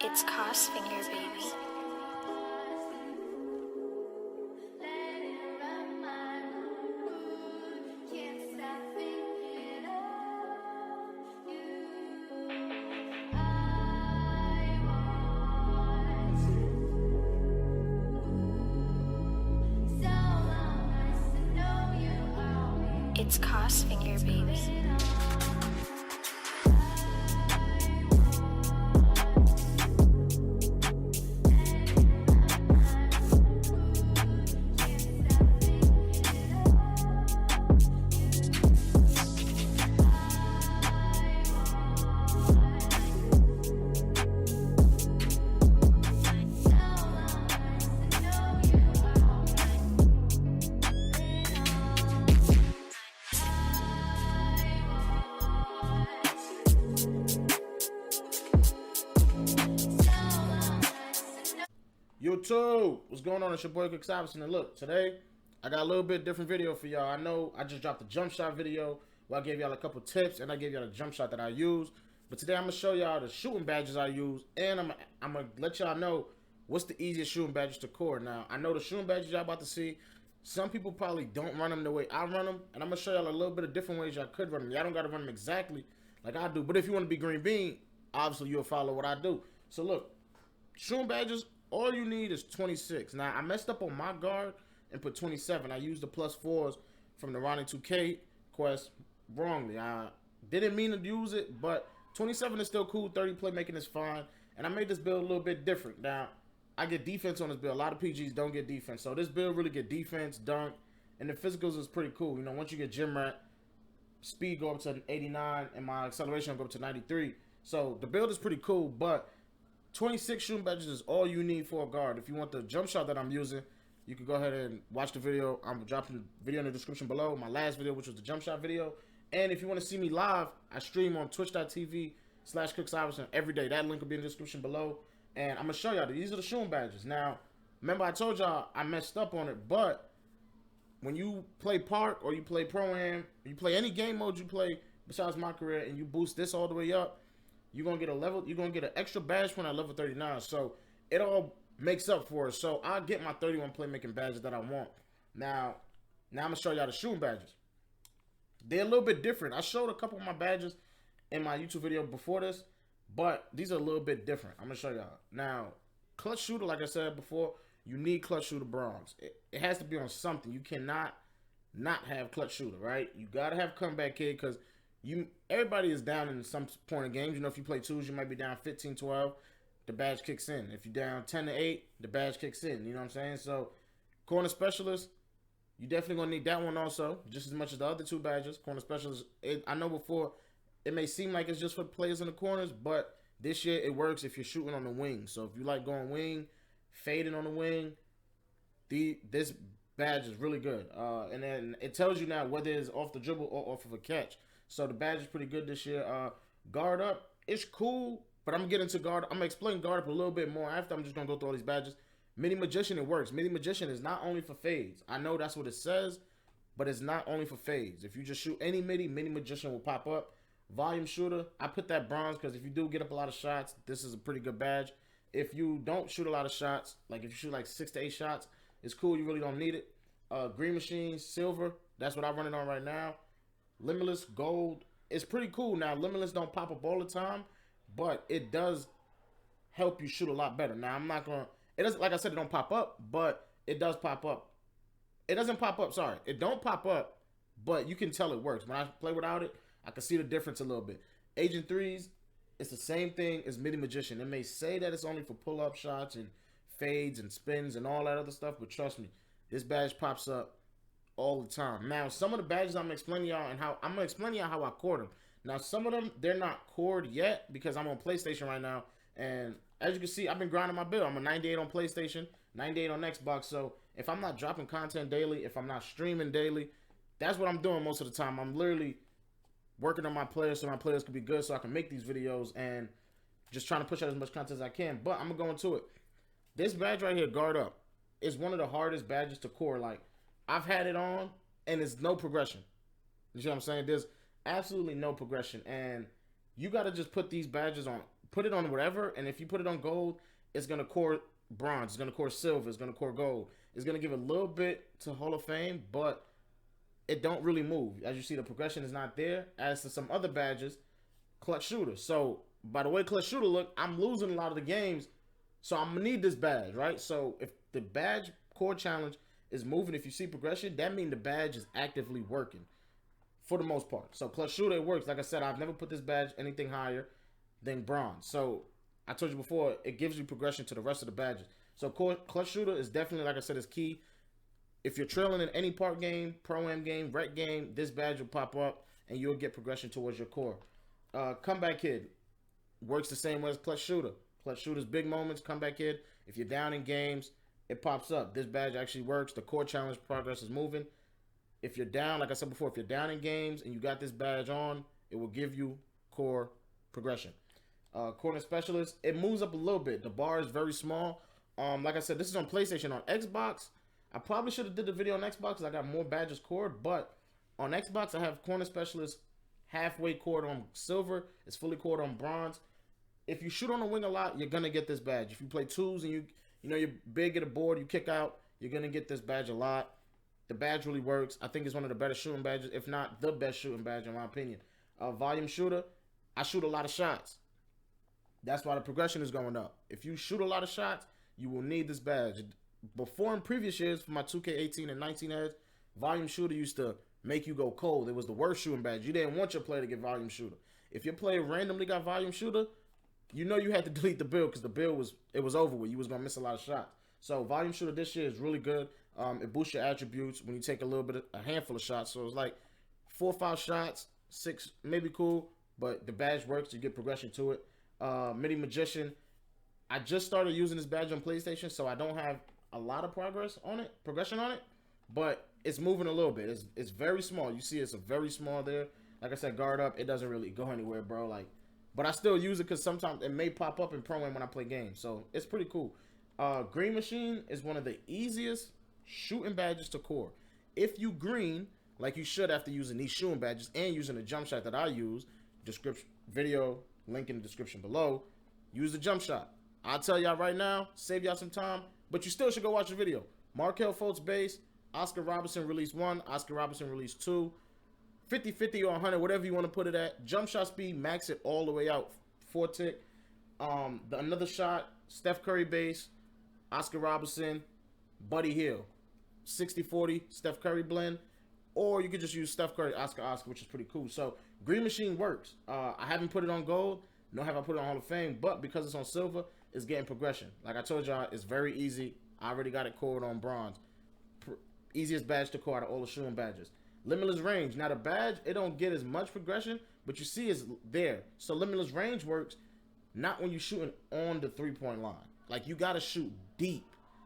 It's Cos Finger, baby. It's Cos Finger, baby. YouTube, what's going on? It's your boy Quick Iverson, and look, today I got a little bit different video for y'all. I know I just dropped a jump shot video where I gave y'all a couple tips and I gave y'all a jump shot that I use. But today I'm gonna show y'all the shooting badges I use, and I'm gonna let y'all know what's the easiest shooting badges to core. Now I know the shooting badges y'all about to see, some people probably don't run them the way I run them, and I'm gonna show y'all a little bit of different ways y'all could run them. Y'all don't gotta run them exactly like I do, but if you want to be green bean, obviously you'll follow what I do. So look, shooting badges, all you need is 26. Now, I messed up on my guard and put 27. I used the +4s from the NBA2K quest wrongly. I didn't mean to use it, but 27 is still cool. 30 playmaking is fine. And I made this build a little bit different. Now, I get defense on this build. A lot of PGs don't get defense. So this build really get defense, dunk, and the physicals is pretty cool. You know, once you get gym rat, speed go up to 89, and my acceleration go up to 93. So the build is pretty cool, but 26 shooting badges is all you need for a guard. If you want the jump shot that I'm using, you can go ahead and watch the video. I'm dropping the video in the description below. My last video, which was the jump shot video. And if you want to see me live, I stream on twitch.tv/CooksIverson every day. That link will be in the description below. And I'm going to show y'all. These are the shooting badges. Now, remember I told y'all I messed up on it. But when you play Park or you play Pro-Am, you play any game mode you play besides my career, and you boost this all the way up, you're gonna get an extra badge point at level 39. So it all makes up for it. So I'll get my 31 playmaking badges that I want. Now I'm gonna show y'all the shooting badges. They're a little bit different. I showed a couple of my badges in my YouTube video before this, but these are a little bit different. I'm gonna show y'all. Now, clutch shooter, like I said before, you need clutch shooter bronze. It has to be on something. You cannot not have clutch shooter, right? You gotta have comeback kid, because everybody is down in some point of games. You know, if you play twos, you might be down 15-12. The badge kicks in. If you're down 10-8, the badge kicks in. You know what I'm saying? So, corner specialist, you definitely gonna need that one also, just as much as the other two badges. Corner specialist, I know before it may seem like it's just for players in the corners, but this year it works if you're shooting on the wing. So if you like going wing, fading on the wing, this badge is really good. And then it tells you now whether it's off the dribble or off of a catch. So the badge is pretty good this year. Guard up, it's cool, but I'm getting to guard. I'm gonna explain guard up a little bit more after. I'm just gonna go through all these badges. Mini Magician, it works. Mini Magician is not only for fades. I know that's what it says, but it's not only for fades. If you just shoot any Mini Magician will pop up. Volume Shooter, I put that bronze because if you do get up a lot of shots, this is a pretty good badge. If you don't shoot a lot of shots, like if you shoot like 6 to 8 shots, it's cool. You really don't need it. Green Machine, Silver, that's what I'm running on right now. Limitless Gold, it's pretty cool. Now, Limitless don't pop up all the time, but it does help you shoot a lot better. Now, I'm not going to, it doesn't, like I said, it don't pop up, but it does pop up. It doesn't pop up, sorry. It don't pop up, but you can tell it works. When I play without it, I can see the difference a little bit. Agent 3s, it's the same thing as Mini Magician. It may say that it's only for pull-up shots and fades and spins and all that other stuff, but trust me, this badge pops up all the time. Now, some of the badges I'm explaining y'all and how I'm gonna explain y'all how I cord them. Now, some of them they're not cored yet because I'm on PlayStation right now, and as you can see, I've been grinding my build. I'm a 98 on PlayStation, 98 on Xbox. So if I'm not dropping content daily, if I'm not streaming daily, that's what I'm doing most of the time. I'm literally working on my players so my players can be good, so I can make these videos and just trying to push out as much content as I can. But I'm gonna go into it. This badge right here, Guard Up, is one of the hardest badges to core. Like, I've had it on, and it's no progression. You see what I'm saying? There's absolutely no progression, and you got to just put these badges on put it on whatever, and if you put it on gold, it's gonna core bronze, it's gonna core silver, it's gonna core gold. It's gonna give a little bit to Hall of Fame, but it don't really move. As you see, the progression is not there. As to some other badges, clutch shooter. So by the way clutch shooter look, I'm losing a lot of the games, so I'm gonna need this badge, right? So if the badge core challenge is moving, if you see progression, that means the badge is actively working for the most part. So clutch shooter, it works. Like I said, I've never put this badge anything higher than bronze. So I told you before, it gives you progression to the rest of the badges. So clutch shooter is definitely, like I said, is key. If you're trailing in any part game, pro-am game, rec game, this badge will pop up and you'll get progression towards your core. Comeback kid works the same way as clutch shooter. Clutch shooter's big moments, comeback kid. If you're down in games, it pops up. This badge actually works. The core challenge progress is moving. If you're down, like I said before, if you're down in games and you got this badge on, it will give you core progression. Corner specialist, it moves up a little bit. The bar is very small. Like I said, this is on PlayStation. On Xbox, I probably should have did the video on Xbox because I got more badges cored, but on Xbox I have corner specialist halfway cored on silver. It's fully cored on bronze. If you shoot on the wing a lot, you're gonna get this badge. If you play twos and you know you're big at a board, you kick out, you're gonna get this badge a lot. The badge really works. I think it's one of the better shooting badges, if not the best shooting badge in my opinion. Volume shooter, I shoot a lot of shots. That's why the progression is going up. If you shoot a lot of shots, you will need this badge. Before, in previous years, for my 2K18 and 19 heads, volume shooter used to make you go cold. It was the worst shooting badge. You didn't want your player to get volume shooter. If your player randomly got volume shooter, you know you had to delete the build because the build was over with. You was gonna miss a lot of shots. So volume shooter this year is really good. It boosts your attributes when you take a handful of shots. So it's like 4 or 5 shots, 6 maybe cool, but the badge works. You get progression to it. Midi Magician, I just started using this badge on PlayStation, so I don't have a lot of progression on it, but it's moving a little bit. It's very small. You see, it's a very small there. Like I said, guard up. It doesn't really go anywhere, bro. Like, but I still use it because sometimes it may pop up in pro-am when I play games, so it's pretty cool. Green Machine is one of the easiest shooting badges to core. If you green, like you should after using these shooting badges and using the jump shot that I use, description video link in the description below, use the jump shot. I'll tell y'all right now, save y'all some time, but you still should go watch the video. Markel Fultz base, Oscar Robertson release 1, Oscar Robertson release 2, 50-50 or 100, whatever you want to put it at. Jump shot speed, max it all the way out, 4 tick. Another shot, Steph Curry base, Oscar Robertson, Buddy Hield, 60-40 Steph Curry blend, or you could just use Steph Curry, Oscar, which is pretty cool. So Green Machine works. I haven't put it on gold, nor have I put it on Hall of Fame, but because it's on silver, it's getting progression. Like I told y'all, it's very easy. I already got it cored on bronze. Easiest badge to core out of all the shooting badges. Limitless range. Now the badge, it don't get as much progression, but you see it's there. So limitless range works not when you're shooting on the 3-point line. Like you gotta shoot deep.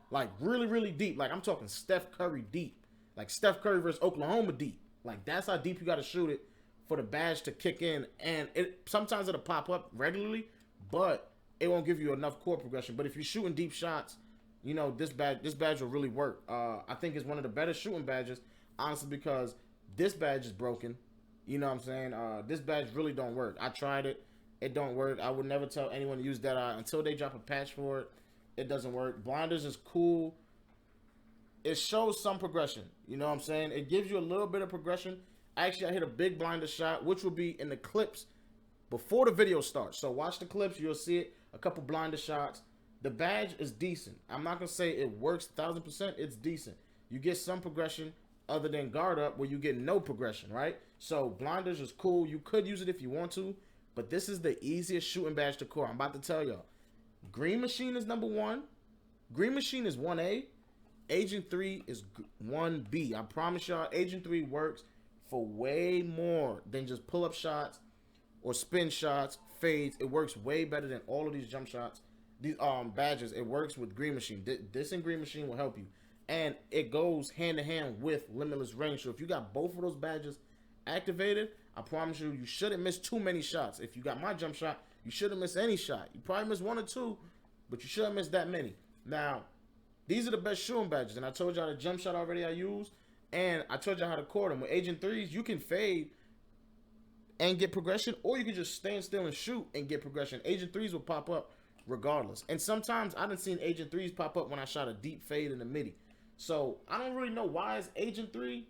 Like really, really deep. Like I'm talking Steph Curry deep. Like Steph Curry versus Oklahoma deep. Like that's how deep you gotta shoot it for the badge to kick in. And it sometimes it'll pop up regularly, but it won't give you enough core progression. But if you're shooting deep shots, you know, this badge will really work. I think it's one of the better shooting badges, honestly, because this badge is broken. You know what I'm saying? This badge really don't work. I tried it. It don't work. I would never tell anyone to use that until they drop a patch for it. It doesn't work. Blinders is cool. It shows some progression. You know what I'm saying? It gives you a little bit of progression. Actually, I hit a big blinder shot, which will be in the clips before the video starts. So watch the clips. You'll see it. A couple blinder shots. The badge is decent. I'm not going to say it works 1,000%. It's decent. You get some progression other than guard up where you get no progression, right? So blinders is cool. You could use it if you want to, but this is the easiest shooting badge to core. I'm about to tell y'all. Green Machine is number 1. Green Machine is 1A. Agent 3 is 1B. I promise y'all, Agent 3 works for way more than just pull-up shots or spin shots, fades. It works way better than all of these jump shots. These badges, it works with Green Machine. This and Green Machine will help you. And it goes hand in hand with Limitless Range. So if you got both of those badges activated, I promise you, you shouldn't miss too many shots. If you got my jump shot, you shouldn't miss any shot. You probably miss 1 or 2, but you shouldn't miss that many. Now, these are the best shooting badges. And I told y'all the jump shot already I use. And I told y'all how to core them. With Agent 3s, you can fade and get progression, or you can just stand still and shoot and get progression. Agent 3s will pop up regardless. And sometimes I done seen Agent 3s pop up when I shot a deep fade in the midi. So I don't really know why it's Agent 3,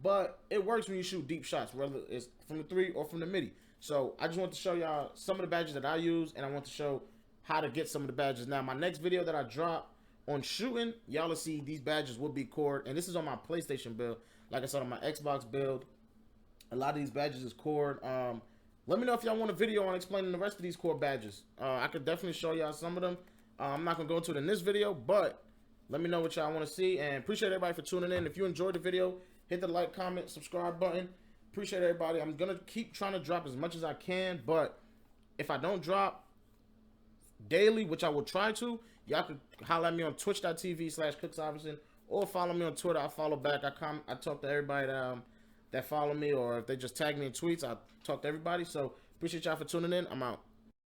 but it works when you shoot deep shots, whether it's from the 3 or from the midi. So I just want to show y'all some of the badges that I use, and I want to show how to get some of the badges. Now, my next video that I drop on shooting, y'all will see these badges will be cored, and this is on my PlayStation build. Like I said, on my Xbox build, a lot of these badges is cored. Let me know if y'all want a video on explaining the rest of these core badges. I could definitely show y'all some of them. I'm not going to go into it in this video, but let me know what y'all want to see. And appreciate everybody for tuning in. If you enjoyed the video, hit the like, comment, subscribe button. Appreciate everybody. I'm going to keep trying to drop as much as I can, but if I don't drop daily, which I will try to, y'all can holler at me on twitch.tv/CooksIverson, or follow me on Twitter. I follow back. I talk to everybody that follow me, or if they just tag me in tweets, I talk to everybody. So appreciate y'all for tuning in. I'm out.